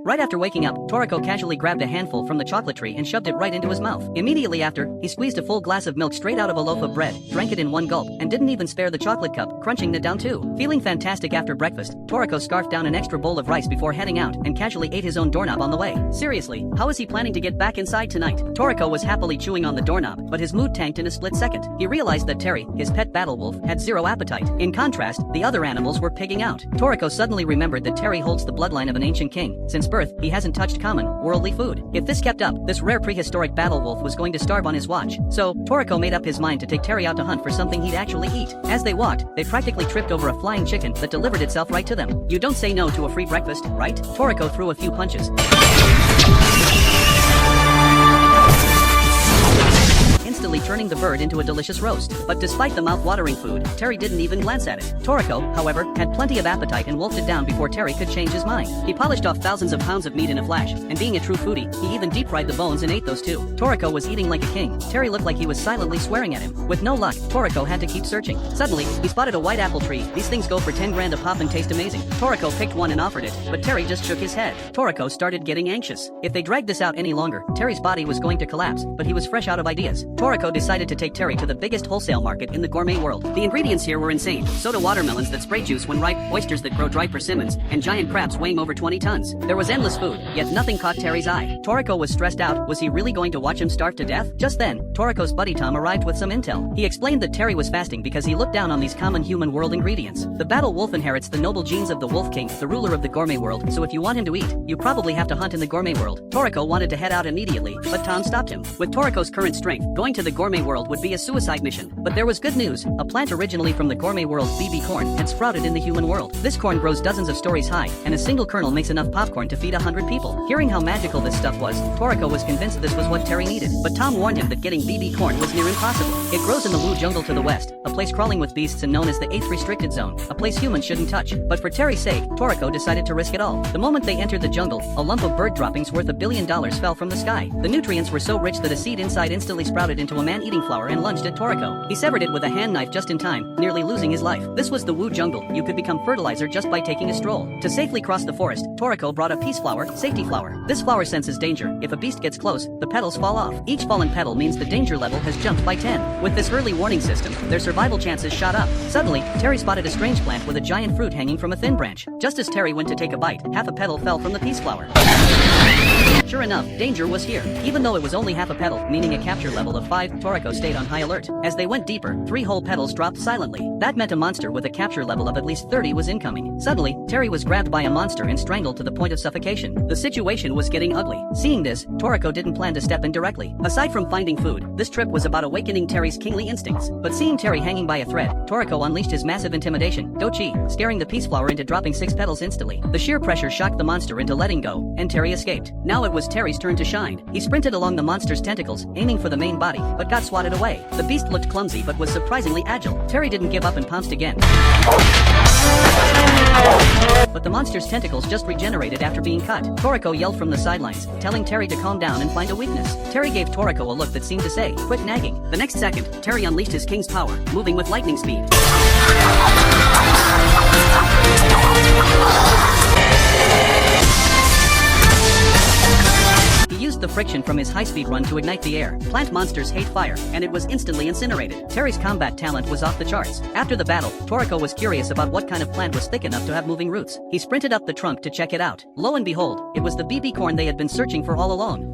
Right after waking up, Toriko casually grabbed a handful from the chocolate tree and shoved it right into his mouth. Immediately after, he squeezed a full glass of milk straight out of a loaf of bread, drank it in one gulp, and didn't even spare the chocolate cup, crunching it down too. Feeling fantastic after breakfast, Toriko scarfed down an extra bowl of rice before heading out and casually ate his own doorknob on the way. Seriously, how is he planning to get back inside tonight? Toriko was happily chewing on the doorknob, but his mood tanked in a split second. He realized that Terry, his pet battle wolf, had zero appetite. In contrast, the other animals were pigging out. Toriko suddenly remembered that Terry holds the bloodline of an ancient king. Since birth, he hasn't touched common, worldly food. If this kept up, this rare prehistoric battle wolf was going to starve on his watch. So, Toriko made up his mind to take Terry out to hunt for something he'd actually eat. As they walked, they practically tripped over a flying chicken that delivered itself right to them. You don't say no to a free breakfast, right? Toriko threw a few punches, instantly turning the bird into a delicious roast. But despite the mouth-watering food, Terry didn't even glance at it. Toriko, however, had plenty of appetite and wolfed it down before Terry could change his mind. He polished off thousands of pounds of meat in a flash, and being a true foodie, he even deep-fried the bones and ate those too. Toriko was eating like a king. Terry looked like he was silently swearing at him. With no luck, Toriko had to keep searching. Suddenly, he spotted a white apple tree. These things go for 10 grand a pop and taste amazing. Toriko picked one and offered it, but Terry just shook his head. Toriko started getting anxious. If they dragged this out any longer, Terry's body was going to collapse, but he was fresh out of ideas. Toriko decided to take Terry to the biggest wholesale market in the gourmet world. The ingredients here were insane. Soda watermelons that spray juice when ripe, oysters that grow dry persimmons, and giant crabs weighing over 20 tons. There was endless food, yet nothing caught Terry's eye. Toriko was stressed out. Was he really going to watch him starve to death? Just then, Toriko's buddy Tom arrived with some intel. He explained that Terry was fasting because he looked down on these common human world ingredients. The battle wolf inherits the noble genes of the wolf king, the ruler of the gourmet world, so if you want him to eat, you probably have to hunt in the gourmet world. Toriko wanted to head out immediately, but Tom stopped him. With Toriko's current strength, going to the gourmet world would be a suicide mission. But there was good news. A plant originally from the gourmet world, BB corn, had sprouted in the human world. This corn grows dozens of stories high, and a single kernel makes enough popcorn to feed 100 people. Hearing how magical this stuff was, Toriko was convinced this was what Terry needed. But Tom warned him that getting BB corn was near impossible. It grows in the Wu jungle to the west, a place crawling with beasts and known as the 8th restricted zone, a place humans shouldn't touch. But for Terry's sake, Toriko decided to risk it all. The moment they entered the jungle, a lump of bird droppings worth $1 billion fell from the sky. The nutrients were so rich that a seed inside instantly sprouted into a man-eating flower and lunged at Toriko. He severed it with a hand knife just in time, nearly losing his life. This was the Wu jungle. You could become fertilizer just by taking a stroll. To safely cross the forest, Toriko brought a peace flower, safety flower. This flower senses danger. If a beast gets close, the petals fall off. Each fallen petal means the danger level has jumped by 10. With this early warning system, their survival chances shot up. Suddenly, Terry spotted a strange plant with a giant fruit hanging from a thin branch. Just as Terry went to take a bite, half a petal fell from the peace flower. Sure enough, danger was here. Even though it was only half a petal, meaning a capture level of 5, Toriko stayed on high alert. As they went deeper, 3 whole petals dropped silently. That meant a monster with a capture level of at least 30 was incoming. Suddenly, Terry was grabbed by a monster and strangled to the point of suffocation. The situation was getting ugly. Seeing this, Toriko didn't plan to step in directly. Aside from finding food, this trip was about awakening Terry's kingly instincts. But seeing Terry hanging by a thread, Toriko unleashed his massive intimidation, Dochi, scaring the peace flower into dropping 6 petals instantly. The sheer pressure shocked the monster into letting go, and Terry escaped. Now it was Terry's turn to shine. He sprinted along the monster's tentacles, aiming for the main body, but got swatted away. The beast looked clumsy but was surprisingly agile. Terry didn't give up and pounced again. But the monster's tentacles just regenerated after being cut. Toriko yelled from the sidelines, telling Terry to calm down and find a weakness. Terry gave Toriko a look that seemed to say, "Quit nagging." The next second, Terry unleashed his king's power, moving with lightning speed. He used the friction from his high-speed run to ignite the air. Plant monsters hate fire, and it was instantly incinerated. Terry's combat talent was off the charts. After the battle, Toriko was curious about what kind of plant was thick enough to have moving roots. He sprinted up the trunk to check it out. Lo and behold, it was the BB corn they had been searching for all along.